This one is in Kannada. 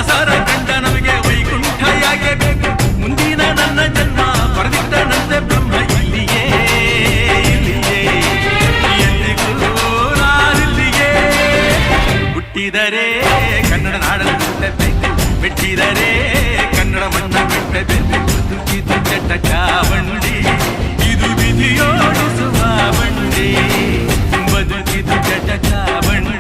ದಾಸರ ಕಂಡ ನಮಗೆ ವೈಕುಂಠ ಯಾಕೆ ಬೇಕು ಮುಂದಿನ ನನ್ನ ಜನ್ಮ ಬರೆದಿಟ್ಟನಂತೆ ಬ್ರಹ್ಮ ಇಲ್ಲಿಯೇ ಎಂದಿಗೂ ನಾನಿಲ್ಲಿಯೇ ಹುಟ್ಟಿದರೆ ಕನ್ನಡ ನಾಡನ್ನು ಹುಟ್ಟಬೇಕು ಮೆಟ್ಟಿದರೆ ಕನ್ನಡ ಮಣ್ಣ ಬಿಟ್ಟಬೇಕು ಇದು ಕೆಟ್ಟ ಚಾವಂಡಿ ಇದು ವಿಧಿಯೋಡಿಸುವ ಬಂಡಿ ಬದುಕಿದು ಕೆಟ್ಟ ಚಾವಂಡಿ